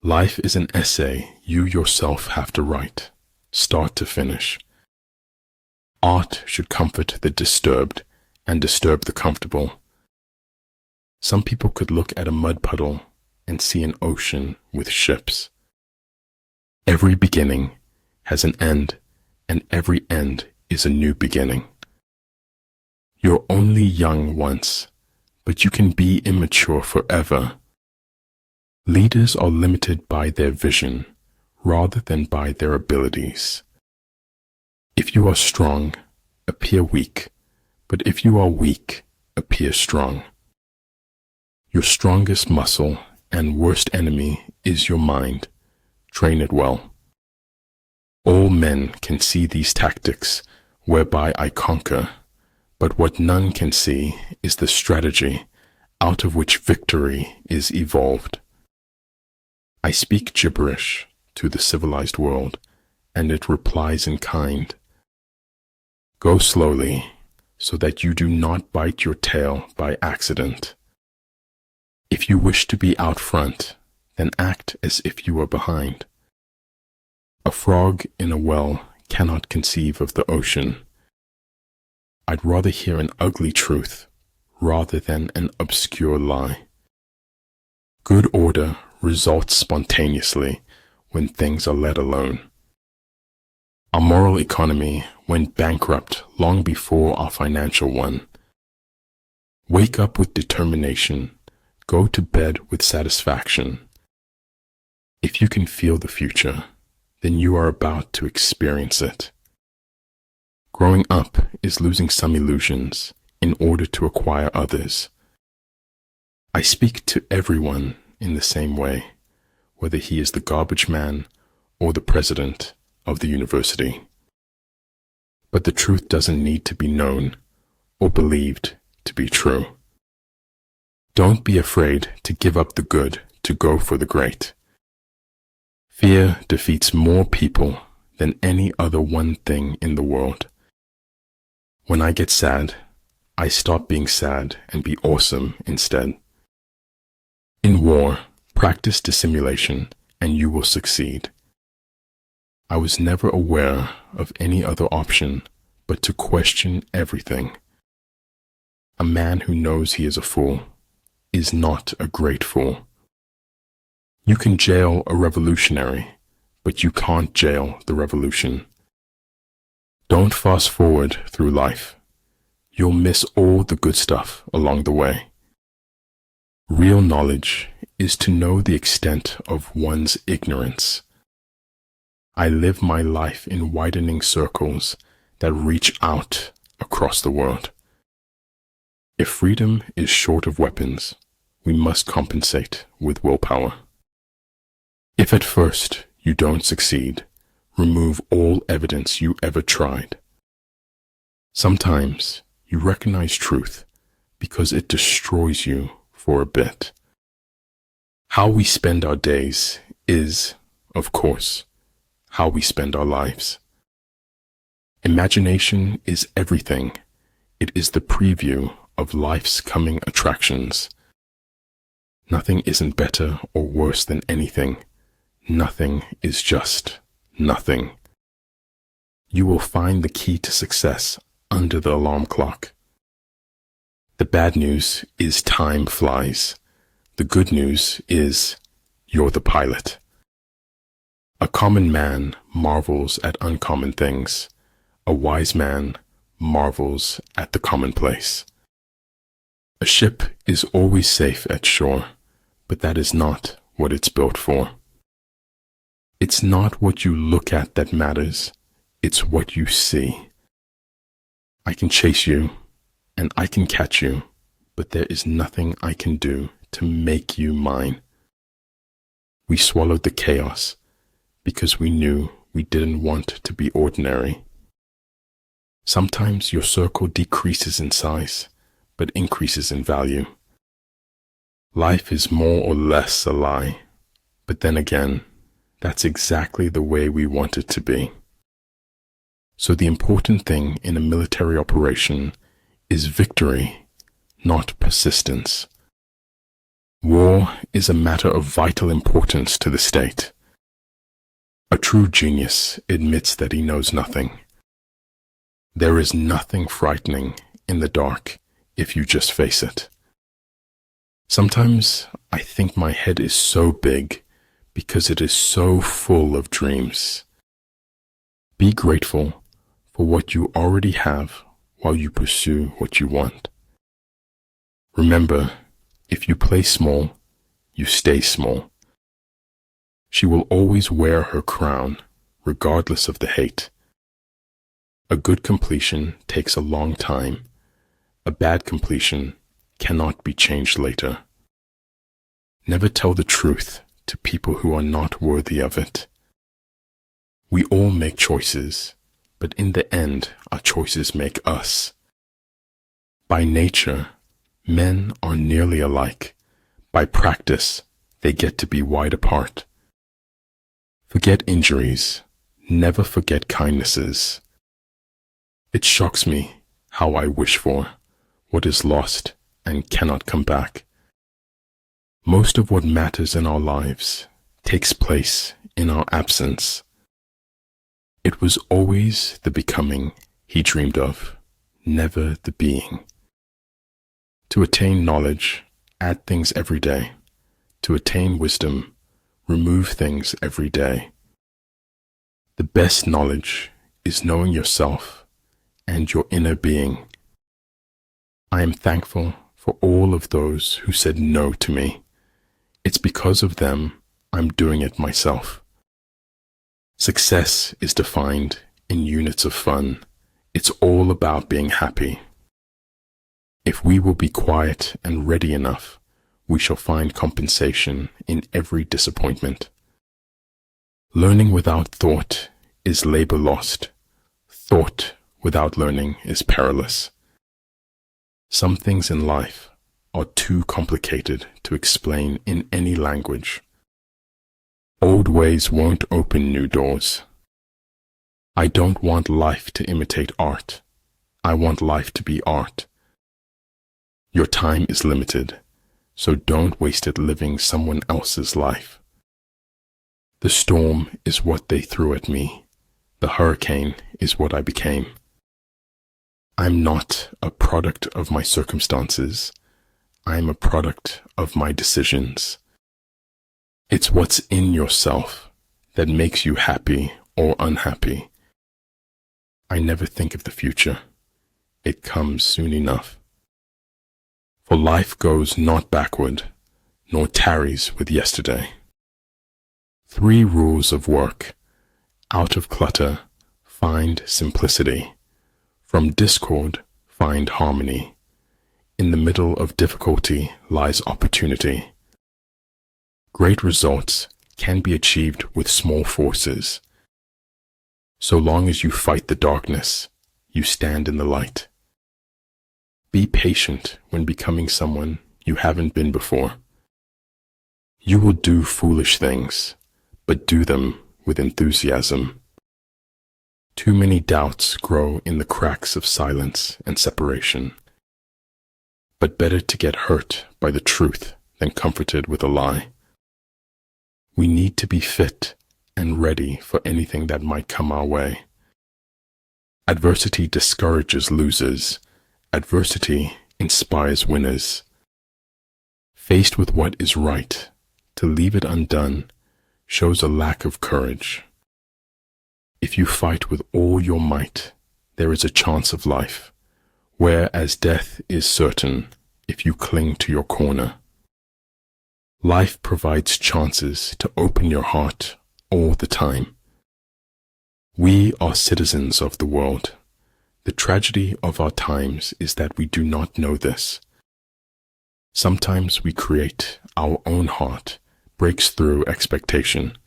Life is an essay you yourself have to write, start to finish. Art should comfort the disturbed and disturb the comfortable. Some people could look at a mud puddle and see an ocean with ships. Every beginning has an end, and every end is a new beginning. You're only young once, but you can be immature forever. Leaders are limited by their vision rather than by their abilities. If you are strong, appear weak, but if you are weak, appear strong. Your strongest muscle and worst enemy is your mind. Train it well. All men can see these tactics whereby I conquer, but what none can see is the strategy out of which victory is evolved. I speak gibberish to the civilized world, and it replies in kind. Go slowly, so that you do not bite your tail by accident. If you wish to be out front, then act as if you were behind. A frog in a well cannot conceive of the ocean. I'd rather hear an ugly truth rather than an obscure lie. Good order results spontaneously when things are let alone. Our moral economy went bankrupt long before our financial one. Wake up with determination. Go to bed with satisfaction. If you can feel the future, then you are about to experience it. Growing up is losing some illusions in order to acquire others. I speak to everyone in the same way, whether he is the garbage man or the president of the university. But the truth doesn't need to be known or believed to be true. Don't be afraid to give up the good to go for the great. Fear defeats more people than any other one thing in the world. When I get sad, I stop being sad and be awesome instead. In war, practice dissimulation and you will succeed. I was never aware of any other option but to question everything. A man who knows he is a fool is not a great fool. You can jail a revolutionary, but you can't jail the revolution. Don't fast forward through life. You'll miss all the good stuff along the way. Real knowledge is to know the extent of one's ignorance. I live my life in widening circles that reach out across the world. If freedom is short of weapons, we must compensate with willpower. If at first you don't succeed, remove all evidence you ever tried. Sometimes you recognize truth because it destroys you for a bit. How we spend our days is, of course, how we spend our lives. Imagination is everything. It is the preview of life's coming attractions. Nothing isn't better or worse than anything. Nothing is just nothing. You will find the key to success under the alarm clock. The bad news is time flies. The good news is you're the pilot. A common man marvels at uncommon things. A wise man marvels at the commonplace. A ship is always safe at shore, but that is not what it's built for. It's not what you look at that matters, it's what you see. I can chase you, and I can catch you, but there is nothing I can do to make you mine. We swallowed the chaos because we knew we didn't want to be ordinary. Sometimes your circle decreases in size, but increases in value. Life is more or less a lie, but then again, that's exactly the way we want it to be. So the important thing in a military operation is victory, not persistence. War is a matter of vital importance to the state. A true genius admits that he knows nothing. There is nothing frightening in the dark if you just face it. Sometimes I think my head is so big because it is so full of dreams. Be grateful for what you already have while you pursue what you want. Remember, if you play small, you stay small. She will always wear her crown, regardless of the hate. A good completion takes a long time. A bad completion cannot be changed later. Never tell the truth to people who are not worthy of it. We all make choices, but in the end, our choices make us. By nature, men are nearly alike. By practice, they get to be wide apart. Forget injuries, never forget kindnesses. It shocks me how I wish for what is lost and cannot come back. Most of what matters in our lives takes place in our absence. It was always the becoming he dreamed of, never the being. To attain knowledge, add things every day. To attain wisdom, remove things every day. The best knowledge is knowing yourself and your inner being. I am thankful for all of those who said no to me. It's because of them I'm doing it myself. Success is defined in units of fun. It's all about being happy. If we will be quiet and ready enough, we shall find compensation in every disappointment. Learning without thought is labor lost. Thought without learning is perilous. Some things in life are too complicated to explain in any language. Old ways won't open new doors. I don't want life to imitate art. I want life to be art. Your time is limited, so don't waste it living someone else's life. The storm is what they threw at me. The hurricane is what I became. I'm not a product of my circumstances. I'm a product of my decisions. It's what's in yourself that makes you happy or unhappy. I never think of the future. It comes soon enough. For life goes not backward, nor tarries with yesterday. 3 rules of work. Out of clutter, find simplicity. From discord, find harmony. In the middle of difficulty lies opportunity. Great results can be achieved with small forces. So long as you fight the darkness, you stand in the light. Be patient when becoming someone you haven't been before. You will do foolish things, but do them with enthusiasm. Too many doubts grow in the cracks of silence and separation. But better to get hurt by the truth than comforted with a lie. We need to be fit and ready for anything that might come our way. Adversity discourages losers. Adversity inspires winners. Faced with what is right, to leave it undone shows a lack of courage. If you fight with all your might, there is a chance of life, whereas death is certain if you cling to your corner. Life provides chances to open your heart all the time. We are citizens of the world. The tragedy of our times is that we do not know this. Sometimes we create our own heart, breaks through expectation.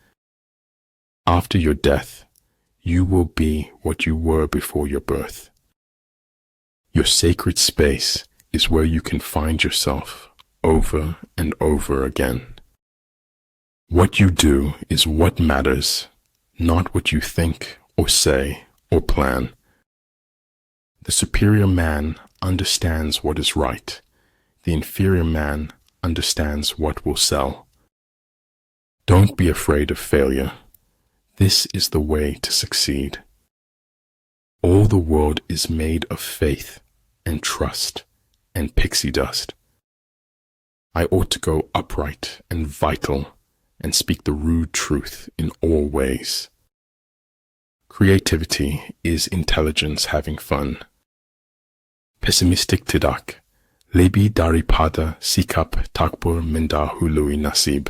After your death, you will be what you were before your birth. Your sacred space is where you can find yourself over and over again. What you do is what matters, not what you think or say or plan. The superior man understands what is right. The inferior man understands what will sell. Don't be afraid of failure. This is the way to succeed. All the world is made of faith and trust and pixie dust. I ought to go upright and vital and speak the rude truth in all ways. Creativity is intelligence having fun. Pessimistic tidak, lebi daripada sikap takbur mendahului nasib.